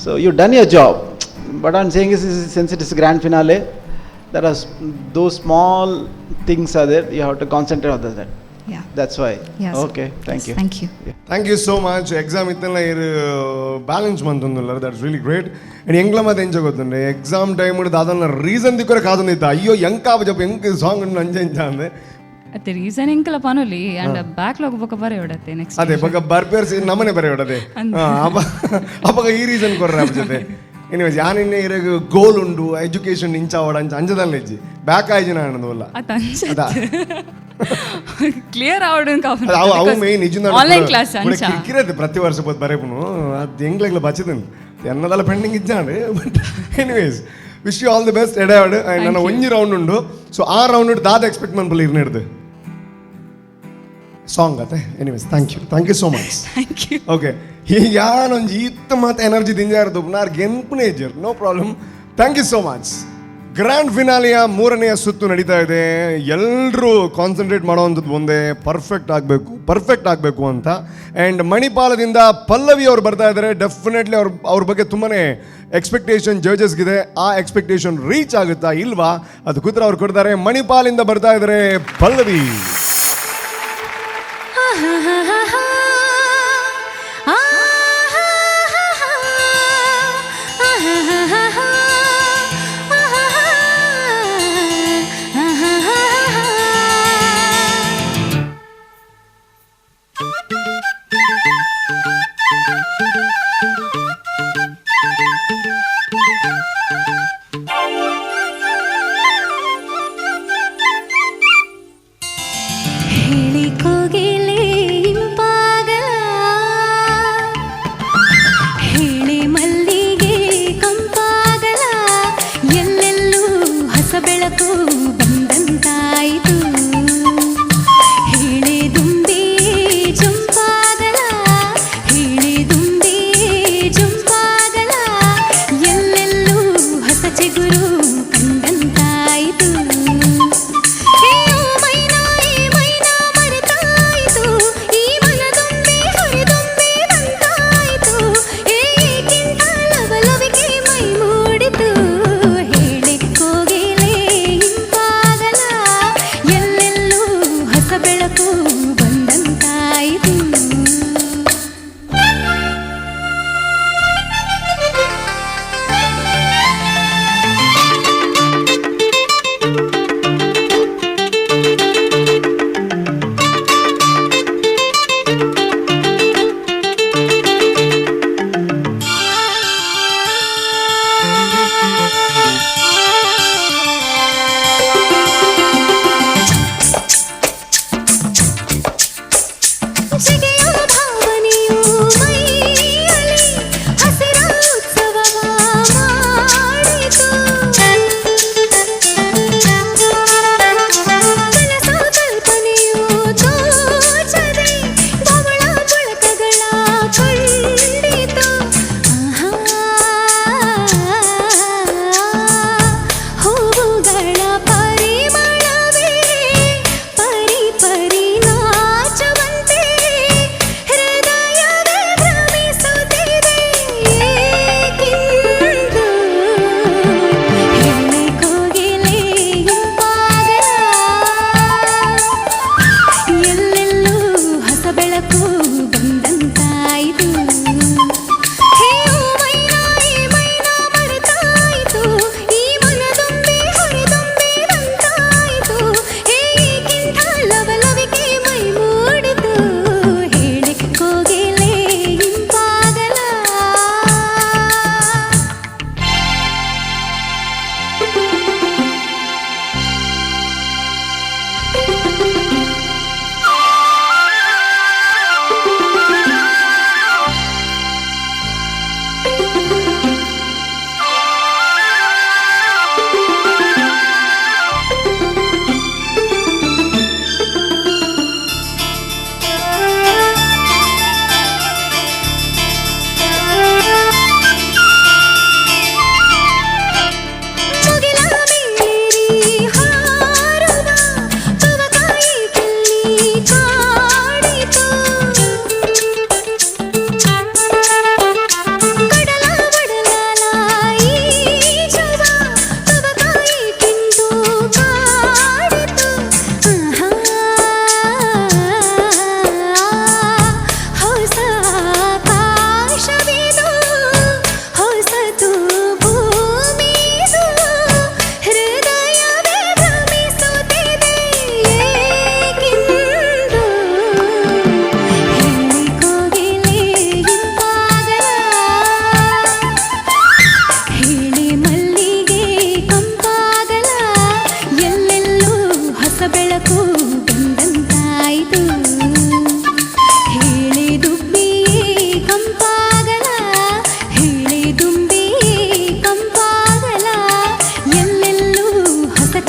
so you done your job but I'm saying is since it is grand finale there are those small things are there you have to concentrate on that. Yeah. That's why. Yes. Okay. Thank you. Thank you. Thank you so much exam ಇತ್ತಲ್ಲ ಇರು ಬ್ಯಾಲೆನ್ಸ್ ಬಂತಂದಿಲ್ಲ ದಟ್ಸ್ ರಿಯಲಿ ಗ್ರೇಟ್ ಅಂಡ್ ಎಂಗ್ಲ ಮತ್ತೆ ಎಂಜ ಗೊತ್ತುಂಡೆ ಎಕ್ಸಾಮ್ ಟೈಮ್ ಹಿಡಿದು ಅದನ್ನ ರೀಸನ್ ದಿಕ್ಕರೆ ಕಾದೊಂದಿತ್ತ ಅಯ್ಯೋ ಎಂಕ ಜಪ ಎಂಕ್ ಸಾಂಗ್ ನಂಜ ಇಂಚ ಅಂದೆ ಅತ್ತೆ ರೀಸನ್ ಎಂಕಲ ಪನೋಲಿ ಅಂಡ್ ಬ್ಯಾಕ್ಲಾಗ್ ಬೊಕ ಬರೆ ಹೊಡತೆ ನೆಕ್ಸ್ಟ್ ಅದೇ ಬೊಕ ಬರ್ಪೇರ್ಸಿ ನಮ್ಮನೆ ಬರೆ ಹೊಡದೆ ಅಪಗ ಈ ರೀಸನ್ ಕೊರ್ರೆ ಅಪ್ಪ ಜೊತೆ ಎನಿವೇಸ್ ಯಾನಿನ್ನೆ ಇರಗ ಗೋಲ್ ಉಂಡು ಎಜುಕೇಶನ್ ಇಂಚಾವಡ ಅಂಚ ಅಂಜದಲ್ಲ ಇಜ್ಜಿ ಬ್ಯಾಕ್ ಆಯ್ಜಿನ ಅನ್ನೋದಲ್ಲ ಅದ ಕ್ಲಿಯರ್ ಆವಡನ್ ಕಾಫನ್ ಅವು ಮೇನ್ ನಿಜನ ಆನ್ಲೈನ್ ಕ್ಲಾಸ್ ಅಂಚ ಕಿರದೆ ಪ್ರತಿ ವರ್ಷ ಪೋತ್ ಬರೆಪುನು ಅದು ಎಂಗ್ಲೆಗ್ಲ ಬಚ್ಚದನ್ ಎನ್ನದಲ್ಲ ಪೆಂಡಿಂಗ್ ಇಜ್ಜಾಂಡೆ but anyways wish you all the best ಎಡೆಯಾಡು ನನ್ನ ಒಂಜಿ ರೌಂಡ್ ಉಂಡು ಸೊ ಆ ರೌಂಡ್ ದಾದ ಎಕ್ಸ್ಪೆಕ್ಟ್ ಮನ್ಪಲ್ಲಿ ಇರ್ನಿಡ್ದು ಸಾಂಗ್ ಅತ್ತೆ anyways thank you so much thank you okay ಈಗ ಯಾನೊಂಜಿ ಇತ್ತ ಮಾತು ಎನರ್ಜಿ ದಿಂಜಾರದು ನಾರ್ ಗೆನ್ಪುನೇ ಇಜ್ಜರ್ no problem thank you so much grand ಫಿನಾಲಿಯ 3ನೇ ಸುತ್ತು ನಡೀತಾ ಇದೆ ಎಲ್ಲರೂ ಕಾನ್ಸಂಟ್ರೇಟ್ ಮಾಡೋವಂಥದ್ದು ಒಂದೇ ಪರ್ಫೆಕ್ಟ್ ಆಗಬೇಕು ಅಂತ ಆ್ಯಂಡ್ ಮಣಿಪಾಲದಿಂದ ಪಲ್ಲವಿ ಅವ್ರು ಬರ್ತಾ ಇದ್ದಾರೆ ಡೆಫಿನೆಟ್ಲಿ ಅವ್ರ ಬಗ್ಗೆ ತುಂಬಾ ಎಕ್ಸ್ಪೆಕ್ಟೇಷನ್ ಜಡ್ಜಸ್ಗಿದೆ ಆ ಎಕ್ಸ್ಪೆಕ್ಟೇಷನ್ ರೀಚ್ ಆಗುತ್ತಾ ಇಲ್ವಾ ಅದು ಕೂತ್ರ ಅವ್ರು ಕೊಡ್ತಾರೆ ಮಣಿಪಾಲಿಂದ ಬರ್ತಾ ಇದ್ದಾರೆ ಪಲ್ಲವಿ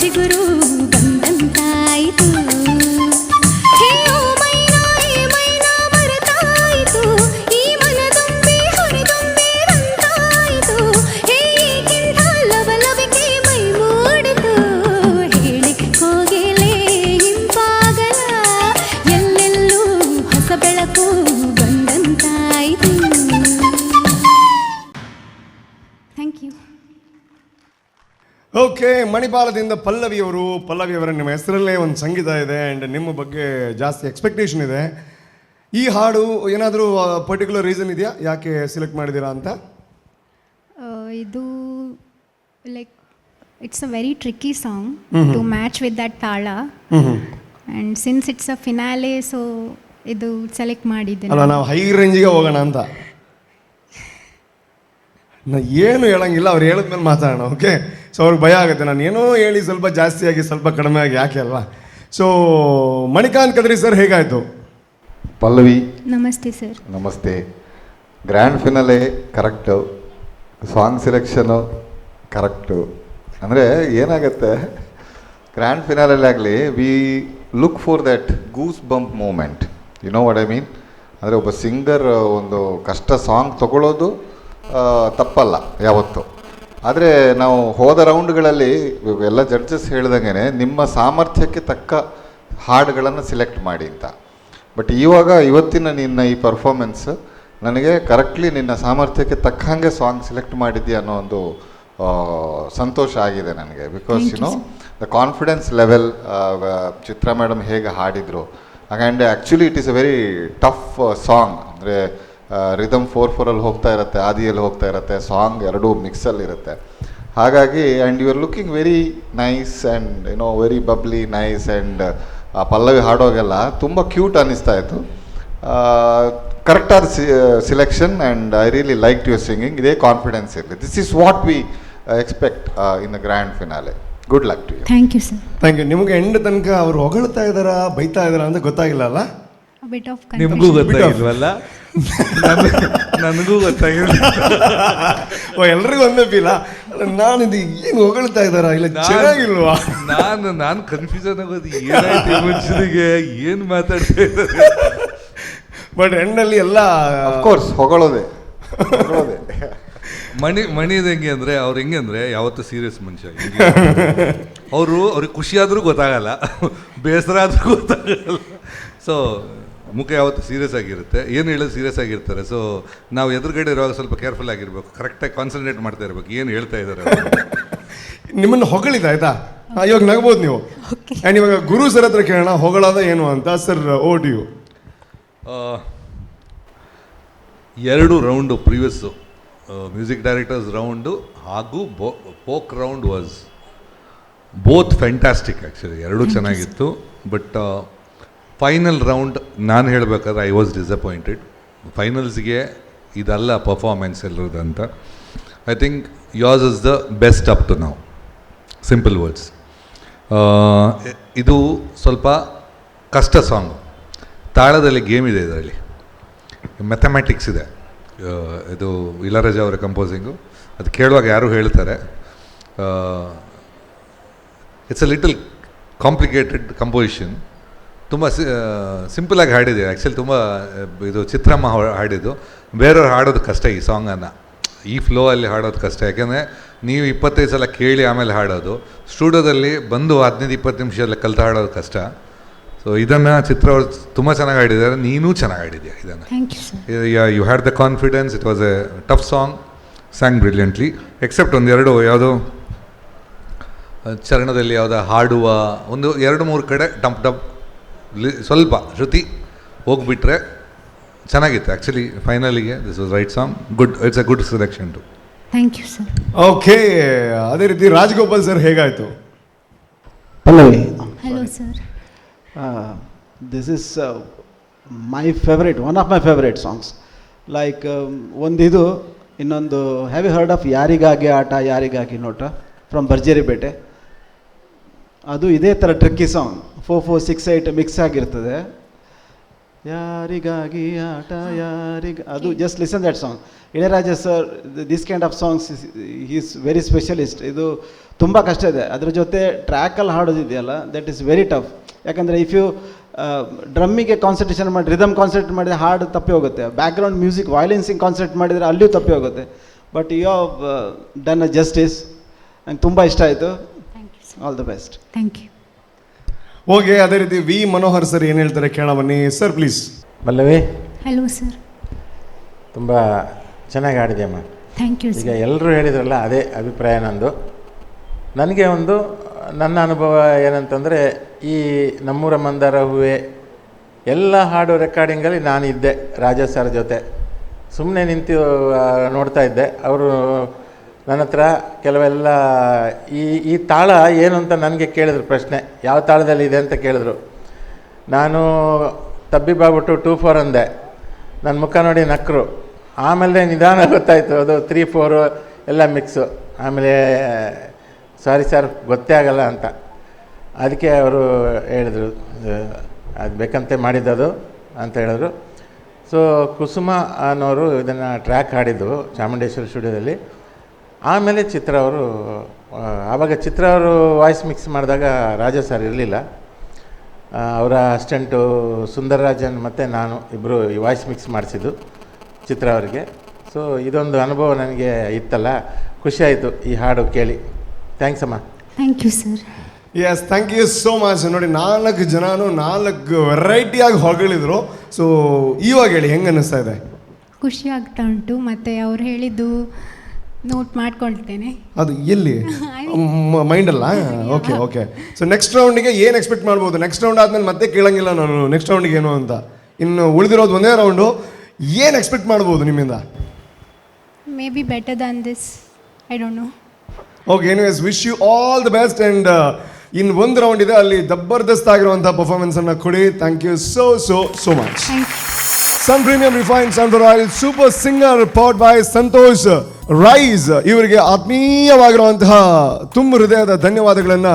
ಚಿಗುರು ಬಂದಂತಾಯಿತು. ಹೇ ಓ ಮೈನಾ ಈ ಮೈನಾ ಮರೆತಾಯಿತು, ಈ ಮನದೊಂಬೆ ಹೊರದೊಂಬೆ ಬಂತಾಯಿತು. ಹೇಗಿಂತ ಲವಲವಿಕೆ ಮೈ ಮೂಡಿತು, ಹೇಳಿ ಕೋಗಿಲೆ ಹಿಂಪಾಗಲ, ಎಲ್ಲೆಲ್ಲೂ ಹೊಸ ಬೆಳಕು ಬಂದಂತಾಯಿತು. Thank you. ಓಕೆ, ಮಣಿಪಾಲದಿಂದ ಪಲ್ಲವಿಯವರ ನಿಮ್ಮ ಹೆಸರಲ್ಲೇ ಒಂದು ಸಂಗೀತ ಇದೆ ಆ್ಯಂಡ್ ನಿಮ್ಮ ಬಗ್ಗೆ ಜಾಸ್ತಿ ಎಕ್ಸ್ಪೆಕ್ಟೇಷನ್ ಇದೆ. ಈ ಹಾಡು ಏನಾದರೂ ಪರ್ಟಿಕ್ಯುಲರ್ ರೀಸನ್ ಇದೆಯಾ ಯಾಕೆ ಸೆಲೆಕ್ಟ್ ಮಾಡಿದ್ದೀರಾ ಅಂತ? ಇದು like it's a very tricky song to match with that ತಾಳ, and since it's a finale so ಇದು ಸೆಲೆಕ್ಟ್ ಮಾಡಿದ್ದೆ. ಅಲ್ಲ, ನಾವು ಹೈ ರೇಂಜಿಗೆ ಹೋಗೋಣ ಅಂತ. ನಾನು ಏನು ಹೇಳಂಗಿಲ್ಲ, ಅವ್ರು ಹೇಳಿದ್ಮೇಲೆ ಮಾತಾಡೋಣ. ಓಕೆ, ಸೊ ಅವ್ರಿಗೆ ಭಯ ಆಗುತ್ತೆ, ನಾನು ಏನೋ ಹೇಳಿ ಸ್ವಲ್ಪ ಜಾಸ್ತಿ ಆಗಿ ಸ್ವಲ್ಪ ಕಡಿಮೆ ಆಗಿ ಯಾಕೆ ಅಲ್ವಾ. ಸೊ ಮಣಿಕಾಂತ್ ಕದ್ರಿ ಸರ್, ಹೇಗಾಯಿತು? ಪಲ್ಲವಿ ನಮಸ್ತೆ ಸರ್. ನಮಸ್ತೆ. Grand finale correct, song selection correct. ಅಂದರೆ ಏನಾಗುತ್ತೆ, ಗ್ರ್ಯಾಂಡ್ ಫಿನಾಲಲ್ಲಿ ಆಗಲಿ we look for that goose bump moment, you know what I mean. ಅಂದರೆ ಒಬ್ಬ ಸಿಂಗರ್ ಒಂದು ಕಷ್ಟ ಸಾಂಗ್ ತಗೊಳ್ಳೋದು ತಪ್ಪಲ್ಲ ಯಾವತ್ತು. ಆದರೆ ನಾವು ಹೋದ ರೌಂಡ್ಗಳಲ್ಲಿ ಎಲ್ಲ ಜಡ್ಜಸ್ ಹೇಳ್ದಂಗೆ ನಿಮ್ಮ ಸಾಮರ್ಥ್ಯಕ್ಕೆ ತಕ್ಕ ಹಾಡುಗಳನ್ನು ಸಿಲೆಕ್ಟ್ ಮಾಡಿ ಅಂತ. ಬಟ್ ಇವತ್ತಿನ ನಿನ್ನ ಈ ಪರ್ಫಾರ್ಮೆನ್ಸ್ ನನಗೆ ಕರೆಕ್ಟ್ಲಿ ನಿನ್ನ ಸಾಮರ್ಥ್ಯಕ್ಕೆ ತಕ್ಕಂಗೆ ಸಾಂಗ್ ಸೆಲೆಕ್ಟ್ ಮಾಡಿದ್ಯಾ ಅನ್ನೋ ಒಂದು ಸಂತೋಷ ಆಗಿದೆ ನನಗೆ. Because you know the confidence level Chitra madam ಹೇಗೆ ಹಾಡಿದರು, and actually it is a very tough song. ಅಂದರೆ ರಿದಮ್ 4/4 ಹೋಗ್ತಾ ಇರುತ್ತೆ, ಆದಿಯಲ್ಲಿ ಹೋಗ್ತಾ ಇರುತ್ತೆ, ಸಾಂಗ್ ಎರಡೂ ಮಿಕ್ಸಲ್ಲಿ ಇರುತ್ತೆ. ಹಾಗಾಗಿ and you are looking very nice and you know very bubbly nice. And ಆ ಪಲ್ಲವಿ ಹಾಡೋಗೆಲ್ಲ ತುಂಬ ಕ್ಯೂಟ್ ಅನ್ನಿಸ್ತಾ ಇತ್ತು. ಕರೆಕ್ಟಾದ selection and I really like your singing. ಇದೇ ಕಾನ್ಫಿಡೆನ್ಸ್ ಇರಲಿ. This is what we expect in the grand finale. Good luck to you. Thank you sir. Thank you. ನಿಮಗೆ ಎಂಡ್ ತನಕ ಅವ್ರು ಹೊಗಳ್ತಾ ಇದ್ದಾರಾ ಬೈತಾ ಇದ್ದಾರಾ ಅಂತ ಗೊತ್ತಾಗಿಲ್ಲ ಅಲ್ಲ? ಬಿಟ್ ಆಫ್ ನಿಮಗೂ ಗೊತ್ತಾಗಿಲ್ವಲ್ಲ? ನನಗೂ ಗೊತ್ತಾಗಿಲ್ಲ. ಓ, ಎಲ್ರಿಗೂ ಒಂದೇ ಫೀಲ. ನಾನು ಇದು ಏನು ಹೊಗಳ್ತಾ ಇದ್ದಾರಾ ಇಲ್ಲ ಚೆನ್ನಾಗಿಲ್ವಾ? ನಾನು ಕನ್ಫ್ಯೂಷನ್ ಆಗೋದು, ಏನಾಯ್ತು ಮನುಷ್ಯನಿಗೆ, ಏನು ಮಾತಾಡ್ತಾ ಇದ್ದಾರೆ. ಬಟ್ ಎಂಡಲ್ಲಿ ಎಲ್ಲ ಅಫ್ಕೋರ್ಸ್ ಹೊಗಳೋದೆ. ಮಣಿದು ಹೆಂಗೆ ಅಂದರೆ, ಅವ್ರು ಹೆಂಗೆ ಅಂದರೆ ಯಾವತ್ತೂ ಸೀರಿಯಸ್ ಮನುಷ್ಯ. ಅವ್ರಿಗೆ ಖುಷಿಯಾದರೂ ಗೊತ್ತಾಗಲ್ಲ, ಬೇಸರ ಆದರೂ ಗೊತ್ತಾಗಲ್ಲ. ಸೊ ಮುಖ ಯಾವತ್ತು ಸೀರಿಯಸ್ ಆಗಿರುತ್ತೆ, ಏನು ಹೇಳೋದು ಸೀರಿಯಸ್ ಆಗಿರ್ತಾರೆ. ಸೊ ನಾವು ಎದುರುಗಡೆ ಇರುವಾಗ ಸ್ವಲ್ಪ ಕೇರ್ಫುಲ್ ಆಗಿರ್ಬೇಕು, ಕರೆಕ್ಟಾಗಿ ಕಾನ್ಸಂಟ್ರೇಟ್ ಮಾಡ್ತಾ ಇರ್ಬೇಕು ಏನು ಹೇಳ್ತಾ ಇದ್ದಾರೆ. ನಿಮ್ಮನ್ನು ಹೊಗಳಿದ ಆಯ್ತಾ, ಇವಾಗ ನಗ್ಬೋದು ನೀವು. ಆ್ಯಂಡ್ ಇವಾಗ ಗುರು ಸರ್ ಹತ್ರ ಕೇಳೋಣ ಹೊಗಳೋದ ಏನು ಅಂತ. ಸರ್, ಓಟ್ you. 2 round previous music directors round ಹಾಗೂ folk round was both fantastic. Actually ಎರಡೂ ಚೆನ್ನಾಗಿತ್ತು. ಬಟ್ ಫೈನಲ್ ರೌಂಡ್ ನಾನು ಹೇಳಬೇಕಾದ್ರೆ ಐ ವಾಸ್ ಡಿಸಪಾಯಿಂಟೆಡ್. ಫೈನಲ್ಸ್ಗೆ ಇದಲ್ಲ ಪರ್ಫಾರ್ಮೆನ್ಸ್ ಎಲ್ಲರದ್ದು ಅಂತ. I think yours is the best up to now. Simple words. ಇದು ಸ್ವಲ್ಪ ಕಷ್ಟ ಸಾಂಗು, ತಾಳದಲ್ಲಿ ಗೇಮ್ ಇದೆ, ಇದರಲ್ಲಿ ಮ್ಯಾಥಮ್ಯಾಟಿಕ್ಸ್ ಇದೆ. ಇದು ಇಳರಾಜ ಅವರ ಕಂಪೋಸಿಂಗು. ಅದು ಕೇಳುವಾಗ ಯಾರು ಹೇಳ್ತಾರೆ it's a little complicated composition. ತುಂಬ ಸಿಂಪಲಾಗಿ ಹಾಡಿದೆ. ಆ್ಯಕ್ಚುಲಿ ತುಂಬ ಇದು ಚಿತ್ರಮ್ಮ ಹಾಡಿದ್ದು. ಬೇರೆಯವ್ರು ಹಾಡೋದು ಕಷ್ಟ ಈ ಸಾಂಗನ್ನು, ಈ ಫ್ಲೋ ಅಲ್ಲಿ ಹಾಡೋದು ಕಷ್ಟ. ಯಾಕೆಂದರೆ ನೀವು 25 ಸಲ ಕೇಳಿ ಆಮೇಲೆ ಹಾಡೋದು, ಸ್ಟುಡಿಯೋದಲ್ಲಿ ಬಂದು 15-20 ನಿಮಿಷದಲ್ಲಿ ಕಲಿತು ಹಾಡೋದು ಕಷ್ಟ. ಸೊ ಇದನ್ನು ಚಿತ್ರ ಅವ್ರು ತುಂಬ ಚೆನ್ನಾಗಿ ಹಾಡಿದ್ದಾರೆ, ನೀನೂ ಚೆನ್ನಾಗಿ ಹಾಡಿದ್ಯಾ ಇದನ್ನು. You had the confidence. It was a tough song, sang brilliantly. Except ಒಂದೆರಡು ಯಾವುದೋ ಚರಣದಲ್ಲಿ ಯಾವುದೋ ಹಾಡುವ 1-2-3 ಕಡೆ ಡಂಪ್ ಸ್ವಲ್ಪ ಶ್ರುತಿ ಹೋಗ್ಬಿಟ್ರೆ ಚೆನ್ನಾಗಿತ್ತು. ಆ್ಯಕ್ಚುಲಿ ಫೈನಲಿಗೆ this was right song. Good, it's a good selection too. Thank you sir. Okay, ಅದೇ ರೀತಿ ರಾಜಗೋಪಾಲ್ ಸರ್ ಹೇಗಾಯಿತು? ಪಲ್ಲವಿ, hello sir. This is my favourite, one of my favourite songs. Like ಒಂದಿದು, ಇನ್ನೊಂದು ಹ್ಯಾವ್ ಯು ಹರ್ಡ್ ಆಫ್ ಯಾರಿಗಾಗಿ ಆಟ ಯಾರಿಗಾಗಿ ನೋಟ ಫ್ರಮ್ ಭರ್ಜರಿ ಬೇಟೆ. ಅದು ಇದೇ ಥರ ಟ್ರಿಕ್ಕಿ ಸಾಂಗ್, 4-4-6-8 ಮಿಕ್ಸ್ ಆಗಿರ್ತದೆ. ಯಾರಿಗಾಗಿ ಆಟ ಅದು just listen that song. Ilaiyaraaja sir this kind of songs he is very specialist. ಇದು ತುಂಬ ಕಷ್ಟ ಇದೆ. ಅದ್ರ ಜೊತೆ ಟ್ರ್ಯಾಕಲ್ಲಿ ಹಾಡೋದಿದೆಯಲ್ಲ ದಟ್ ಈಸ್ ವೆರಿ ಟಫ್. ಯಾಕಂದರೆ ಇಫ್ ಯು ಡ್ರಮ್ಮಿಗೆ ಕಾನ್ಸಂಟ್ರೇಷನ್ ಮಾಡಿ ರಿದಮ್ ಕಾನ್ಸಂಟ್ರೇಟ್ ಮಾಡಿದರೆ ಹಾಡು ತಪ್ಪಿ ಹೋಗುತ್ತೆ. ಬ್ಯಾಕ್ಗ್ರೌಂಡ್ ಮ್ಯೂಸಿಕ್ ವಯಲೆನ್ಸಿಂಗ್ ಕಾನ್ಸಂಟ್ರೇಟ್ ಮಾಡಿದರೆ ಅಲ್ಲಿಯೂ ತಪ್ಪಿ ಹೋಗುತ್ತೆ. But you have done a justice. ನಂಗೆ ತುಂಬ ಇಷ್ಟ ಆಯಿತು. All the best. Thank you. Okay, ಅದೇ ರೀತಿ ವಿ ಮನೋಹರ್ ಸರ್ ಏನು ಹೇಳ್ತಾರೆ ಕೇಳ ಬನ್ನಿ. Sir please. Pallavi, hello sir. ತುಂಬ ಚೆನ್ನಾಗಿ ಆಡಿದೆಯಮ್ಮ. ಥ್ಯಾಂಕ್ ಯು ಈಗ ಸರ್. ಎಲ್ಲರೂ ಹೇಳಿದ್ರಲ್ಲ ಅದೇ ಅಭಿಪ್ರಾಯ ನಂದು. ನನಗೆ ನನ್ನ ಅನುಭವ ಏನಂತಂದರೆ, ಈ ನಮ್ಮೂರ ಮಂದಾರ ಹೂವೆ ಎಲ್ಲ ಹಾಡು ರೆಕಾರ್ಡಿಂಗಲ್ಲಿ ನಾನು ಇದ್ದೆ ರಾಜಾ ಸರ್ ಜೊತೆ. ಸುಮ್ಮನೆ ನಿಂತು ನೋಡ್ತಾ ಇದ್ದೆ. ಅವರು ನನ್ನ ಹತ್ರ ಕೆಲವೆಲ್ಲ ಈ ತಾಳ ಏನು ಅಂತ ನನಗೆ ಕೇಳಿದ್ರು ಪ್ರಶ್ನೆ, ಯಾವ ತಾಳದಲ್ಲಿ ಇದೆ ಅಂತ ಕೇಳಿದ್ರು. ನಾನು ತಬ್ಬಿಬ್ಬಾಗ್ಬಿಟ್ಟು 2/4 ಅಂದೆ. ನನ್ನ ಮುಖ ನೋಡಿ ನಕ್ಕರು. ಆಮೇಲೆ ನಿಧಾನ ಗೊತ್ತಾಯಿತು ಅದು 3/4 ಎಲ್ಲ ಮಿಕ್ಸು. ಆಮೇಲೆ ಸಾರಿ ಸರ್ ಗೊತ್ತೇ ಆಗಲ್ಲ ಅಂತ. ಅದಕ್ಕೆ ಅವರು ಹೇಳಿದರು ಅದು ಬೇಕಂತೆ ಮಾಡಿದ್ದದು ಅಂತ ಹೇಳಿದ್ರು. ಸೊ ಕುಸುಮ ಅನ್ನೋರು ಇದನ್ನು ಟ್ರ್ಯಾಕ್ ಹಾಡಿದ್ದು ಚಾಮುಂಡೇಶ್ವರಿ ಸ್ಟುಡಿಯೋದಲ್ಲಿ. ಆಮೇಲೆ ಚಿತ್ರ ಅವರು, ಆವಾಗ ಚಿತ್ರ ಅವರು ವಾಯ್ಸ್ ಮಿಕ್ಸ್ ಮಾಡಿದಾಗ ರಾಜಾ ಸರ್ ಇರಲಿಲ್ಲ. ಅವರ ಅಸಿಸ್ಟೆಂಟು ಸುಂದರರಾಜನ್ ಮತ್ತು ನಾನು ಇಬ್ಬರು ಈ ವಾಯ್ಸ್ ಮಿಕ್ಸ್ ಮಾಡಿಸಿದ್ದು ಚಿತ್ರ ಅವರಿಗೆ. ಸೊ ಇದೊಂದು ಅನುಭವ ನನಗೆ ಇತ್ತಲ್ಲ, ಖುಷಿಯಾಯಿತು ಈ ಹಾಡು ಕೇಳಿ. ಥ್ಯಾಂಕ್ಸ್ ಅಮ್ಮ. Thank you sir. Yes, thank you so much. ನೋಡಿ 4 ಜನನು 4 ವೆರೈಟಿಯಾಗಿ ಹೊಗಳಿದ್ರು. ಸೊ ಇವಾಗ ಹೇಳಿ ಹೆಂಗೆ ಅನ್ನಿಸ್ತಾ ಇದೆ? ಖುಷಿ ಆಗ್ತಾ ಉಂಟು. ಮತ್ತು ಅವ್ರು ಹೇಳಿದ್ದು ನೋಟ್ ಮಾಡ್ಕೊಳ್ತೇನೆ. ಅದು ಎಲ್ಲಿ ಮೈಂಡಲ್ಲ? Okay okay. ಸೊ ನೆಕ್ಸ್ಟ್ ರೌಂಡಿಗೆ ಏನು ಎಕ್ಸ್ಪೆಕ್ಟ್ ಮಾಡ್ಬೋದು? ನೆಕ್ಸ್ಟ್ ರೌಂಡ್ ಆದಮೇಲೆ ಮತ್ತೆ ಕೇಳಂಗಿಲ್ಲ ನಾನು ನೆಕ್ಸ್ಟ್ ರೌಂಡಿಗೆ ಏನು ಅಂತ. ಇನ್ನು ಉಳಿದಿರೋದು ಒಂದೇ ರೌಂಡು. ಏನು ಎಕ್ಸ್ಪೆಕ್ಟ್ ಮಾಡ್ಬೋದು ನಿಮ್ಮಿಂದ? Maybe better than this, I don't know. Okay, anyways wish you all the best. And ಇನ್ನು ಒಂದು ರೌಂಡ್ ಇದೆ, ಅಲ್ಲಿ ಜಬರ್ದಸ್ತ್ ಆಗಿರುವಂಥ ಪರ್ಫಾರ್ಮೆನ್ಸನ್ನು ಕೊಡಿ. Thank you so so so much. Sun premium refined sunflower oil super singer powered by Santosh rice ಇವರಿಗೆ ಆತ್ಮೀಯವಾಗಿರುವಂತಹ ತುಂಬ ಹೃದಯದ ಧನ್ಯವಾದಗಳನ್ನು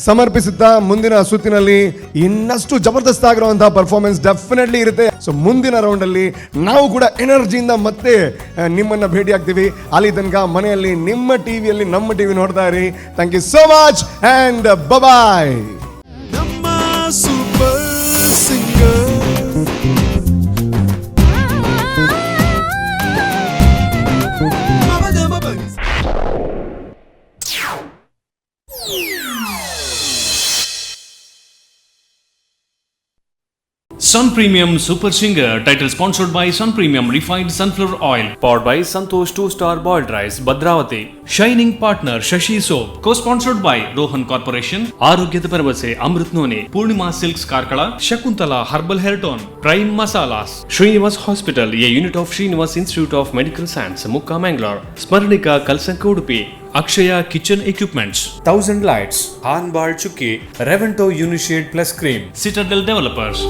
ಸಮರ್ಪಿಸುತ್ತಾ, ಮುಂದಿನ ಸುತ್ತಿನಲ್ಲಿ ಇನ್ನಷ್ಟು ಜಬರ್ದಸ್ತ್ ಆಗಿರುವಂತಹ ಪರ್ಫಾರ್ಮೆನ್ಸ್ ಡೆಫಿನೆಟ್ಲಿ ಇರುತ್ತೆ. ಸೊ ಮುಂದಿನ ರೌಂಡಲ್ಲಿ ನಾವು ಕೂಡ ಎನರ್ಜಿಯಿಂದ ಮತ್ತೆ ನಿಮ್ಮನ್ನು ಭೇಟಿ ಆಗ್ತೀವಿ. ಅಲ್ಲಿ ತನಕ ಮನೆಯಲ್ಲಿ ನಿಮ್ಮ ಟಿವಿಯಲ್ಲಿ ನಮ್ಮ ಟಿವಿ ನೋಡ್ತಾ ಇರಿ. Thank you so much and bye. ನಮ್ಮ super singer Sun Premium Super Singer, title sponsored by Sun Premium Refined Sunflower Oil, powered by Santosh 2-Star Boiled Rice, Badravati. Shining Partner Shashi Soap, co-sponsored by Rohan Corporation, Arogyada Parvase, Amrit None, Purnima Silks Karkala, Shakuntala Herbal Hair Tone, Prime Masalas, Srinivas Hospital, a unit of Srinivas Institute of Medical Science, Mukka, Mangalore, Smarnika Kalsanka Udupi, Akshaya Kitchen Equipments, 1000 Lights, Anbar Chukki, Revento Unishade Plus Cream, Citadel Developers.